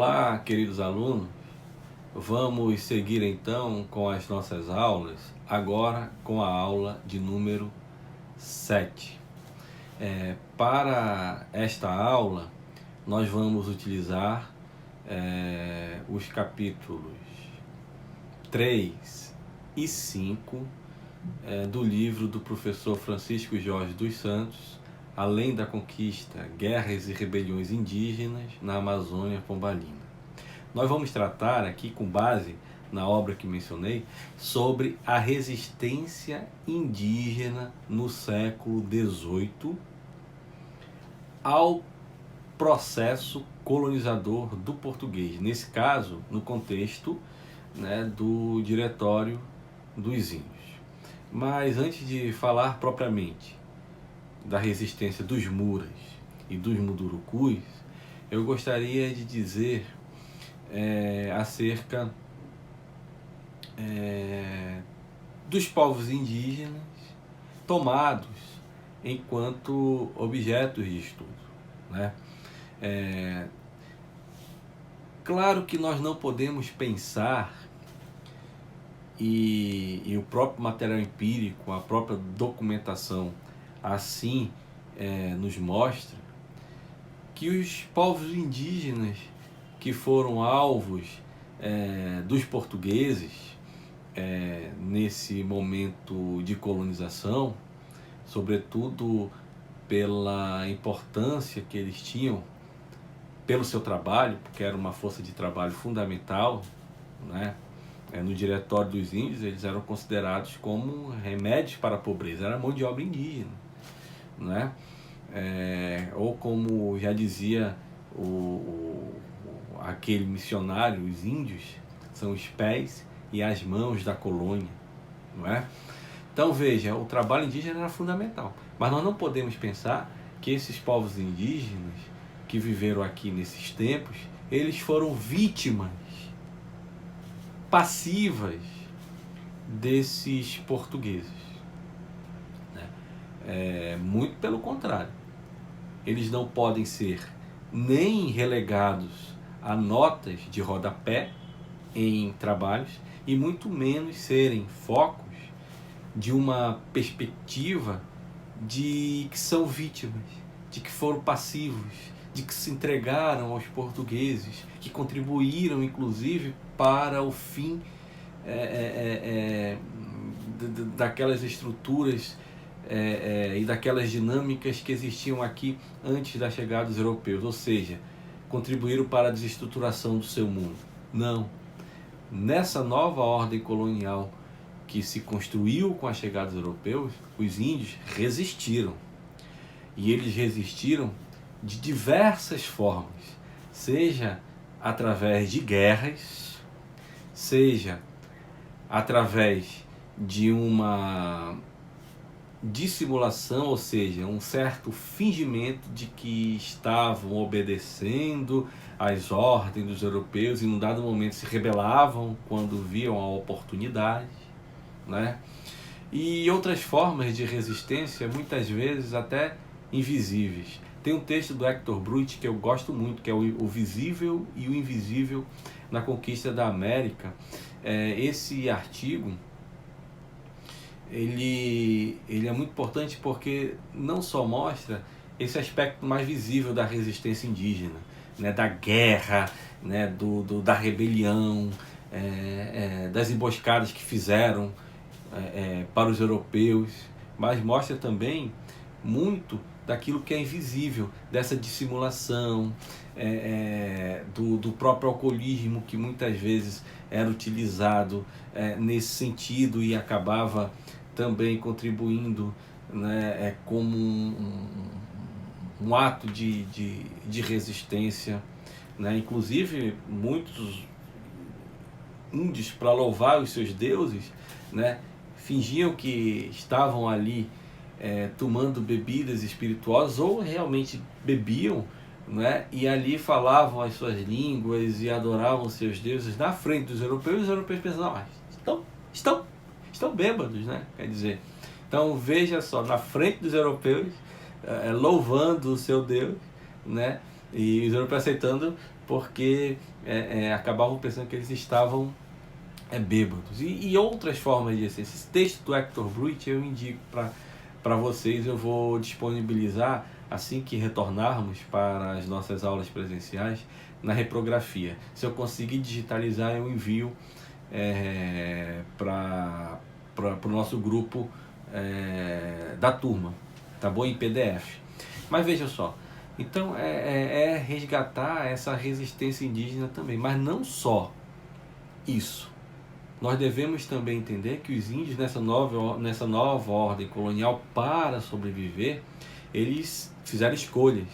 Olá, queridos alunos. Vamos seguir então com as nossas aulas, agora com a aula de número 7. Para esta aula, nós vamos utilizar os capítulos 3 e 5 do livro do professor Francisco Jorge dos Santos, Além da Conquista, Guerras e Rebeliões Indígenas na Amazônia Pombalina. Nós vamos tratar aqui, com base na obra que mencionei, sobre a resistência indígena no século XVIII ao processo colonizador do português, nesse caso, no contexto do Diretório dos Índios. Mas antes de falar propriamente da resistência dos Muras e dos Mundurucus, eu gostaria de dizer acerca dos povos indígenas tomados enquanto objetos de estudo. Claro que nós não podemos pensar, e o próprio material empírico, a própria documentação assim nos mostra, que os povos indígenas que foram alvos dos portugueses nesse momento de colonização, sobretudo pela importância que eles tinham pelo seu trabalho, porque era uma força de trabalho fundamental, no Diretório dos Índios eles eram considerados como remédios para a pobreza, era mão de obra indígena, ou como já dizia aquele missionário, os índios são os pés e as mãos da colônia, Então veja, o trabalho indígena era fundamental, mas nós não podemos pensar que esses povos indígenas que viveram aqui nesses tempos, eles foram vítimas passivas desses portugueses. Muito pelo contrário, eles não podem ser nem relegados a notas de rodapé em trabalhos, e muito menos serem focos de uma perspectiva de que são vítimas, de que foram passivos, de que se entregaram aos portugueses, que contribuíram inclusive para o fim daquelas estruturas e daquelas dinâmicas que existiam aqui antes da chegada dos europeus, ou seja, contribuíram para a desestruturação do seu mundo. Não. Nessa nova ordem colonial que se construiu com a chegada dos europeus, os índios resistiram. E eles resistiram de diversas formas, seja através de guerras, seja através de uma dissimulação, ou seja, um certo fingimento de que estavam obedecendo às ordens dos europeus e num dado momento se rebelavam quando viam a oportunidade, e outras formas de resistência, muitas vezes até invisíveis. Tem um texto do Hector Bruit que eu gosto muito, que é o Visível e o Invisível na Conquista da América. Esse artigo ele é muito importante porque não só mostra esse aspecto mais visível da resistência indígena, da guerra, da rebelião, das emboscadas que fizeram para os europeus, mas mostra também muito daquilo que é invisível, dessa dissimulação, do próprio alcoolismo que muitas vezes era utilizado nesse sentido e acabava também contribuindo como um ato de resistência. Inclusive muitos índios, para louvar os seus deuses, fingiam que estavam ali tomando bebidas espirituosas, ou realmente bebiam, e ali falavam as suas línguas e adoravam seus deuses na frente dos europeus. Os europeus pensavam, estão bêbados, quer dizer, então veja só, na frente dos europeus, louvando o seu Deus, e os europeus aceitando porque acabavam pensando que eles estavam bêbados. E outras formas de essência. Esse texto do Hector Bruit eu indico para vocês, eu vou disponibilizar assim que retornarmos para as nossas aulas presenciais na reprografia. Se eu conseguir digitalizar, eu envio para o nosso grupo da turma, tá bom? Em PDF. Mas veja só, então resgatar essa resistência indígena também, mas não só isso. Nós devemos também entender que os índios nessa nova ordem colonial, para sobreviver, eles fizeram escolhas,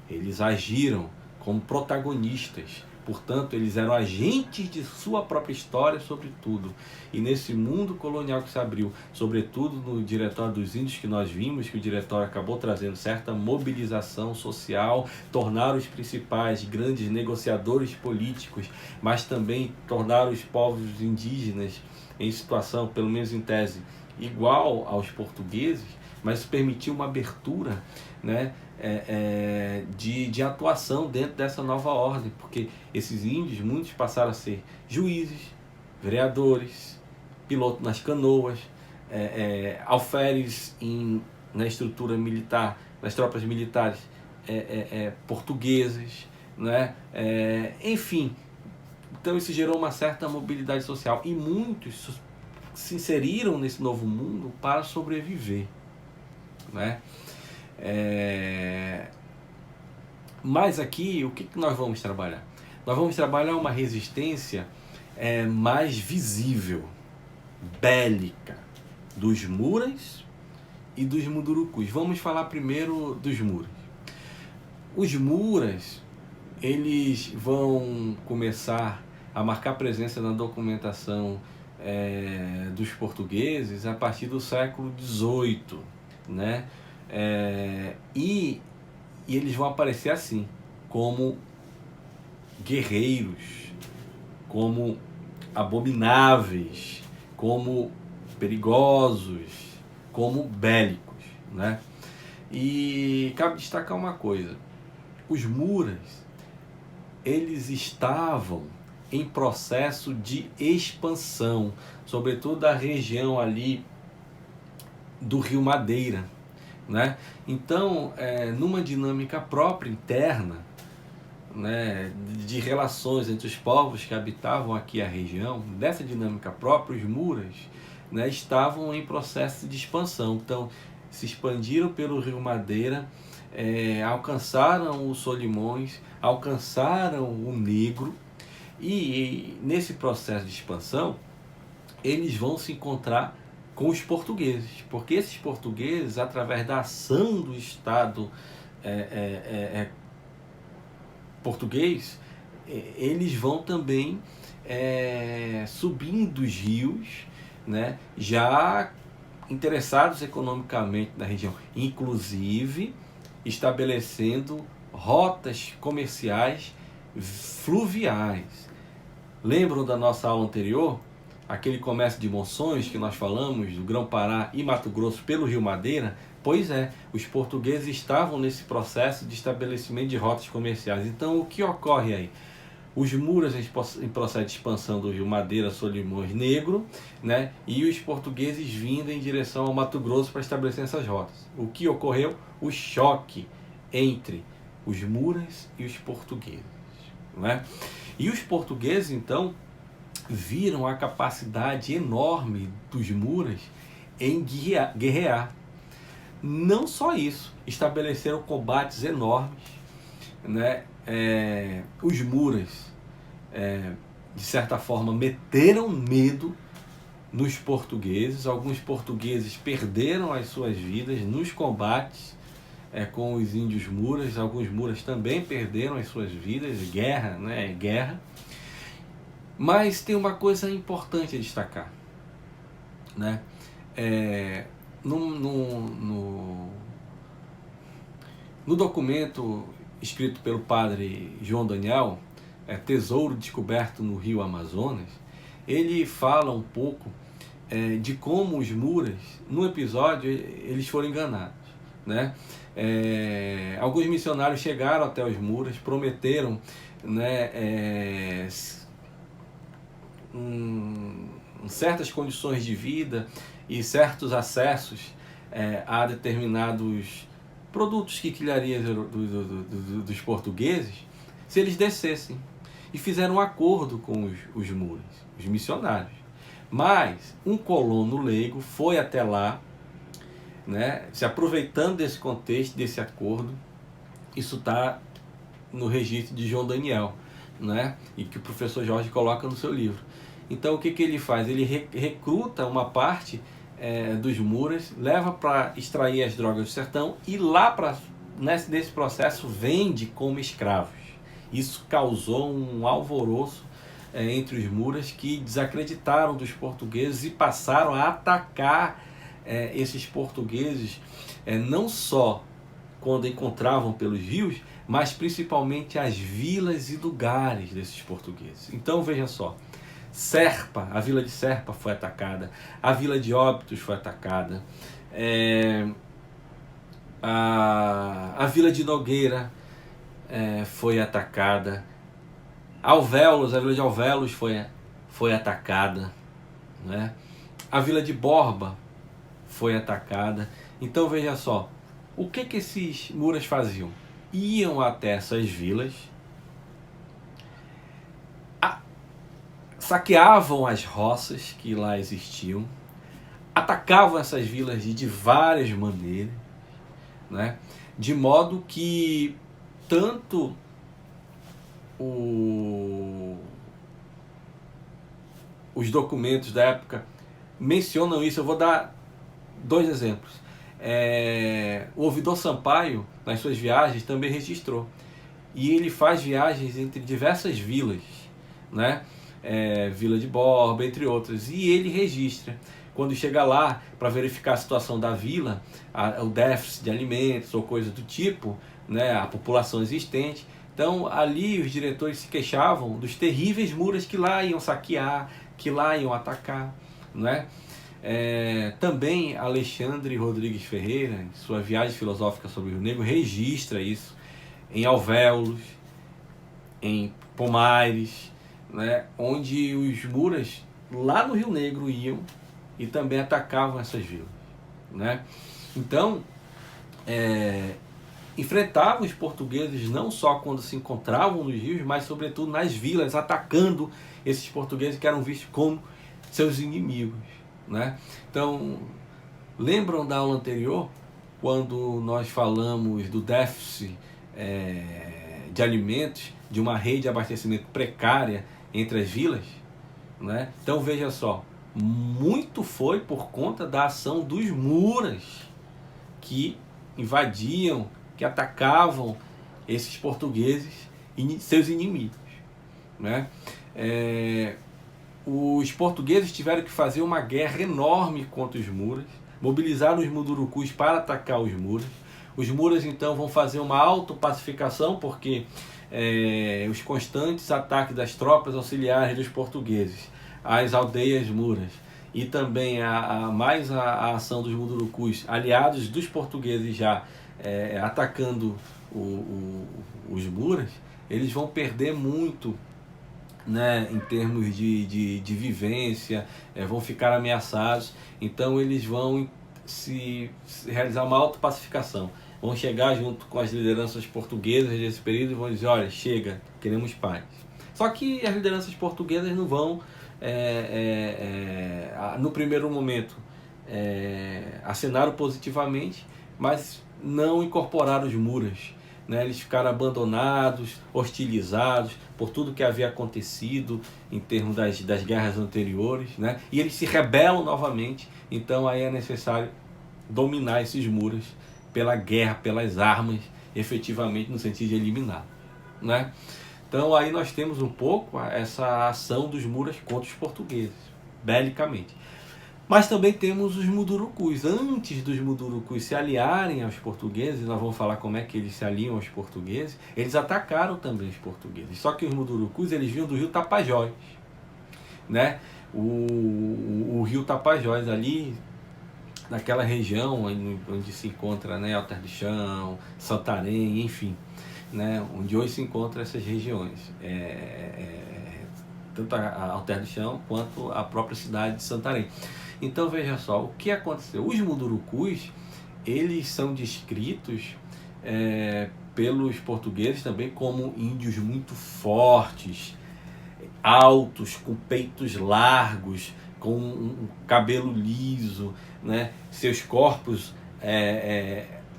eles agiram como protagonistas, portanto eles eram agentes de sua própria história, sobretudo. E nesse mundo colonial que se abriu, sobretudo no Diretório dos Índios, que nós vimos que o Diretório acabou trazendo certa mobilização social, tornaram os principais grandes negociadores políticos, mas também tornaram os povos indígenas em situação, pelo menos em tese, igual aos portugueses, mas permitiu uma abertura, né, de atuação dentro dessa nova ordem, porque esses índios, muitos passaram a ser juízes, vereadores, pilotos nas canoas, alferes na estrutura militar, nas tropas militares portuguesas, né? Enfim, então isso gerou uma certa mobilidade social e muitos se inseriram nesse novo mundo para sobreviver, né? Mas aqui, o que nós vamos trabalhar? Nós vamos trabalhar uma resistência mais visível, bélica, dos Muras e dos Mundurucus. Vamos falar primeiro dos Muras. Os Muras, eles vão começar a marcar presença na documentação dos portugueses a partir do século XVIII, né? E eles vão aparecer assim, como guerreiros, como abomináveis, como perigosos, como bélicos, né? E cabe destacar uma coisa: os Muras, eles estavam em processo de expansão, sobretudo da região ali do Rio Madeira, né? Então, numa dinâmica própria interna, né, de relações entre os povos que habitavam aqui a região, dessa dinâmica própria, os Muras, né, estavam em processo de expansão. Então, se expandiram pelo Rio Madeira, alcançaram os Solimões, alcançaram o Negro, e nesse processo de expansão, eles vão se encontrar com os portugueses, porque esses portugueses, através da ação do Estado português, eles vão também subindo os rios, né, já interessados economicamente na região, inclusive estabelecendo rotas comerciais fluviais. Lembram da nossa aula anterior? Aquele comércio de Monções que nós falamos, do Grão-Pará e Mato Grosso pelo Rio Madeira? Pois os portugueses estavam nesse processo de estabelecimento de rotas comerciais. Então, o que ocorre aí? Os Muras em processo de expansão do Rio Madeira, Solimões, Negro, né? E os portugueses vindo em direção ao Mato Grosso para estabelecer essas rotas. O que ocorreu? O choque entre os Muras e os portugueses, né? E os portugueses, então, viram a capacidade enorme dos Muras em guerrear. Não só isso, estabeleceram combates enormes, né? Os Muras, de certa forma, meteram medo nos portugueses. Alguns portugueses perderam as suas vidas nos combates com os índios Muras. Alguns Muras também perderam as suas vidas, guerra, né? Guerra. Mas tem uma coisa importante a destacar, né? No documento escrito pelo padre João Daniel, Tesouro Descoberto no Rio Amazonas, ele fala um pouco de como os Muras, no episódio, eles foram enganados. né? Alguns missionários chegaram até os muros, prometeram, né, certas condições de vida e certos acessos a determinados produtos que quilhariam dos portugueses, se eles descessem. E fizeram um acordo com os muros, os missionários. Mas um colono leigo foi até lá, né, se aproveitando desse contexto, desse acordo. Isso está no registro de João Daniel, né, e que o professor Jorge coloca no seu livro. Então o que ele faz? Ele recruta uma parte dos muras, leva para extrair as drogas do sertão e lá nesse processo vende como escravos. Isso causou um alvoroço entre os muras, que desacreditaram dos portugueses e passaram a atacar esses portugueses, não só quando encontravam pelos rios, mas principalmente as vilas e lugares desses portugueses. Então veja só, Serpa, a vila de Serpa foi atacada, a vila de Óbidos foi atacada, a vila de Nogueira foi atacada, Alvéolos, a vila de Alvéolos foi atacada, né? A vila de Borba foi atacada. Então veja só, o que esses muras faziam? Iam até essas vilas, saqueavam as roças que lá existiam, atacavam essas vilas de várias maneiras, né? De modo que tanto os documentos da época mencionam isso. Eu vou dar 2 exemplos. O ouvidor Sampaio, nas suas viagens, também registrou. E ele faz viagens entre diversas vilas, né? Vila de Borba, entre outras. E ele registra. Quando chega lá para verificar a situação da vila, o déficit de alimentos ou coisa do tipo, né? A população existente. Então ali os diretores se queixavam dos terríveis muras que lá iam saquear, que lá iam atacar, né? Também Alexandre Rodrigues Ferreira, em sua viagem filosófica sobre o Rio Negro, registra isso em Alvéolos, em Pomares, né? Onde os muras lá no Rio Negro iam e também atacavam essas vilas, né? Então enfrentavam os portugueses não só quando se encontravam nos rios, mas sobretudo nas vilas, atacando esses portugueses que eram vistos como seus inimigos, né? Então, lembram da aula anterior, quando nós falamos do déficit de alimentos, de uma rede de abastecimento precária entre as vilas, né? Então veja só, muito foi por conta da ação dos muras, que invadiam, que atacavam esses portugueses e seus inimigos, né? Os portugueses tiveram que fazer uma guerra enorme contra os muras, mobilizaram os mundurucus para atacar os muras. Os muras então vão fazer uma autopacificação, porque os constantes ataques das tropas auxiliares dos portugueses às aldeias muras e também a ação dos mundurucus, aliados dos portugueses já atacando os muras, eles vão perder muito, né, em termos de vivência, vão ficar ameaçados. Então eles vão se realizar uma autopacificação, vão chegar junto com as lideranças portuguesas desse período e vão dizer: olha, chega, queremos paz. Só que as lideranças portuguesas não vão no primeiro momento acenaram positivamente, mas não incorporaram os muras, né? Eles ficaram abandonados, hostilizados por tudo que havia acontecido em termos das guerras anteriores, né? E eles se rebelam novamente. Então aí é necessário dominar esses muros pela guerra, pelas armas, efetivamente, no sentido de eliminar, né? Então aí nós temos um pouco essa ação dos muras contra os portugueses, belicamente. Mas também temos os mundurucus. Antes dos mundurucus se aliarem aos portugueses, nós vamos falar como é que eles se aliam aos portugueses, eles atacaram também os portugueses. Só que os mundurucus, eles vinham do rio Tapajós, né? O rio Tapajós ali, naquela região onde se encontra, né, Alter do Chão, Santarém, enfim, né, onde hoje se encontram essas regiões, tanto a Alter do Chão quanto a própria cidade de Santarém. Então veja só, o que aconteceu? Os Mundurucus, eles são descritos pelos portugueses também como índios muito fortes, altos, com peitos largos, com um cabelo liso, né? Seus corpos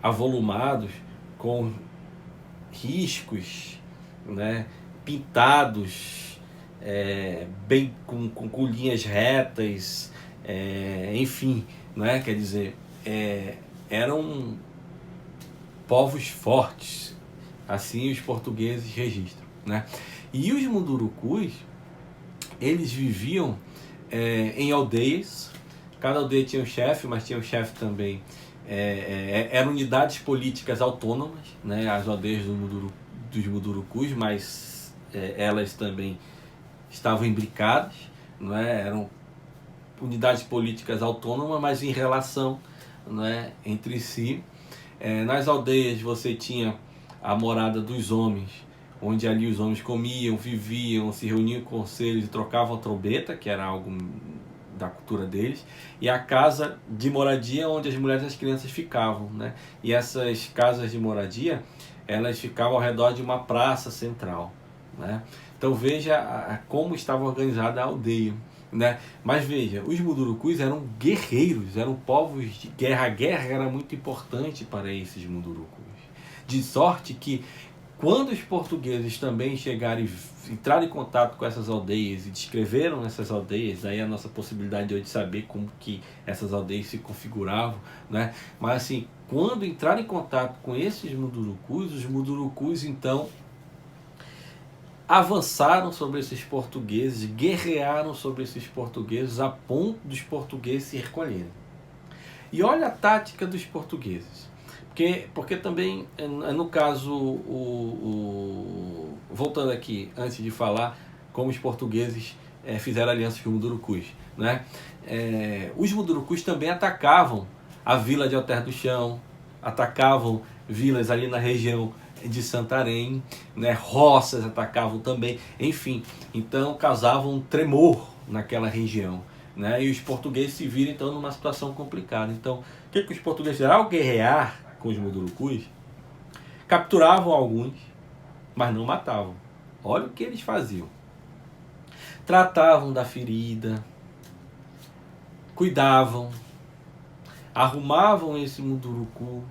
avolumados, com riscos, né? Pintados, bem com linhas retas, enfim, né? Quer dizer, eram povos fortes, assim os portugueses registram, né? E os Mundurucus, eles viviam em aldeias. Cada aldeia tinha um chefe, mas tinha um chefe também. Eram unidades políticas autônomas, né? As aldeias dos Mundurucus, mas elas também estavam imbricadas, não é? Eram unidades políticas autônomas, mas em relação, não é, entre si. Nas aldeias você tinha a morada dos homens, onde ali os homens comiam, viviam, se reuniam em conselhos e trocavam trombeta, que era algo da cultura deles, e a casa de moradia onde as mulheres e as crianças ficavam, né? E essas casas de moradia, elas ficavam ao redor de uma praça central, né? Então veja como estava organizada a aldeia, né? Mas veja, os Mundurucus eram guerreiros, eram povos de guerra. A guerra era muito importante para esses Mundurucus, de sorte que quando os portugueses também chegaram e entraram em contato com essas aldeias e descreveram essas aldeias, aí a nossa possibilidade de hoje saber como que essas aldeias se configuravam, né? Mas assim, quando entraram em contato com esses Mundurucus, os Mundurucus então avançaram sobre esses portugueses, guerrearam sobre esses portugueses a ponto dos portugueses se recolherem. E olha a tática dos portugueses. Porque também, no caso, voltando aqui, antes de falar como os portugueses fizeram alianças com os Mundurucus, né? Os Mundurucus também atacavam a vila de Alter do Chão, atacavam vilas ali na região de Santarém, né? Roças atacavam também, enfim, então causavam um tremor naquela região, né? E os portugueses se viram então numa situação complicada. Então, o que os portugueses fizeram? Ao guerrear com os Mundurucus, capturavam alguns, mas não matavam. Olha o que eles faziam. Tratavam da ferida, cuidavam, arrumavam esse Mundurucu,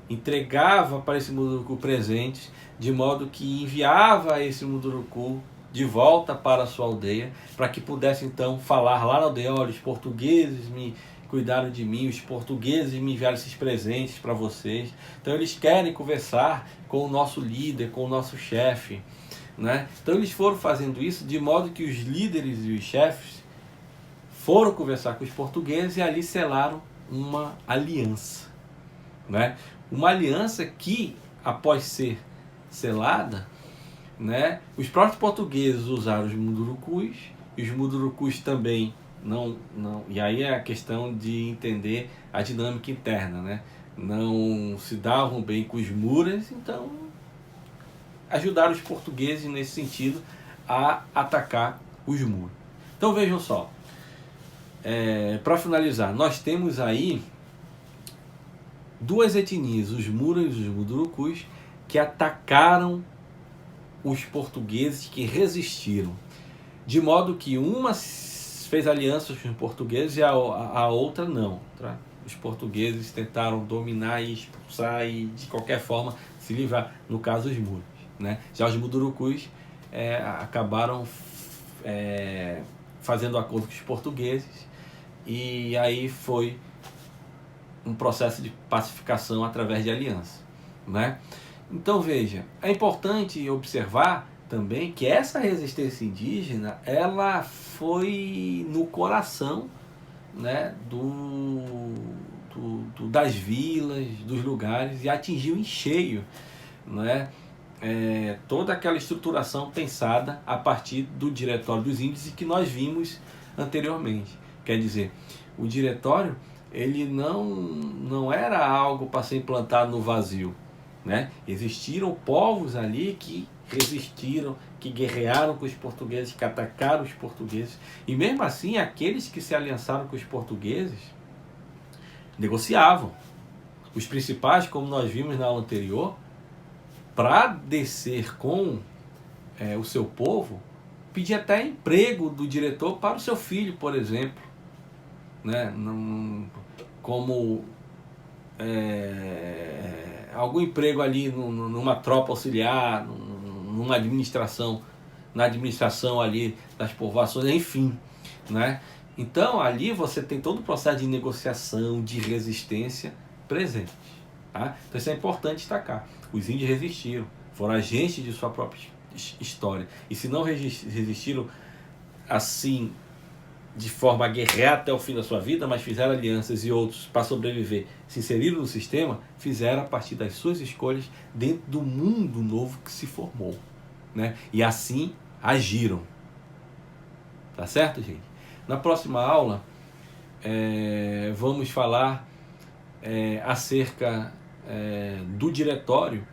entregava para esse Mundurucu presentes, de modo que enviava esse Mundurucu de volta para a sua aldeia, para que pudesse então falar lá na aldeia: olha, os portugueses me cuidaram de mim, os portugueses me enviaram esses presentes para vocês. Então eles querem conversar com o nosso líder, com o nosso chefe, né? Então eles foram fazendo isso de modo que os líderes e os chefes foram conversar com os portugueses e ali selaram uma aliança, né? Uma aliança que, após ser selada, né, os próprios portugueses usaram os Mundurucus, e os Mundurucus também não, e aí é a questão de entender a dinâmica interna, né? Não se davam bem com os muras, então ajudaram os portugueses nesse sentido a atacar os muros. Então vejam só, para finalizar, nós temos aí duas etnias, os muras e os Mundurucus, que atacaram os portugueses, que resistiram, de modo que uma fez alianças com os portugueses e a outra não, tá? Os portugueses tentaram dominar e expulsar e de qualquer forma se livrar, no caso os muros, né? Já os Mundurucus acabaram fazendo acordo com os portugueses, e aí foi um processo de pacificação através de aliança, né? Então veja, é importante observar também que essa resistência indígena, ela foi no coração, né, das vilas, dos lugares, e atingiu em cheio, né, toda aquela estruturação pensada a partir do Diretório dos Índios e que nós vimos anteriormente. Quer dizer, o Diretório ele não era algo para ser implantado no vazio, né? Existiram povos ali que resistiram, que guerrearam com os portugueses, que atacaram os portugueses, e mesmo assim aqueles que se aliançaram com os portugueses negociavam. Os principais, como nós vimos na aula anterior, para descer com o seu povo, pedia até emprego do diretor para o seu filho, por exemplo, né? Como algum emprego ali numa tropa auxiliar, numa administração, na administração ali das povoações, enfim, né? Então ali você tem todo o processo de negociação, de resistência presente, tá? Então isso é importante destacar. Os índios resistiram, foram agentes de sua própria história, e se não resistiram assim de forma a guerrear até o fim da sua vida, mas fizeram alianças e outros para sobreviver, se inseriram no sistema, fizeram a partir das suas escolhas dentro do mundo novo que se formou, né? E assim agiram. Tá certo, gente? Na próxima aula vamos falar acerca do diretório,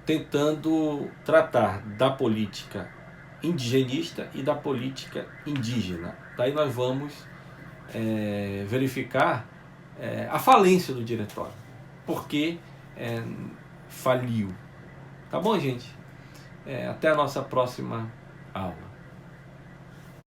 tentando tratar da política indigenista e da política indígena. Daí nós vamos verificar a falência do diretório. Por que faliu? Tá bom, gente? Até a nossa próxima aula.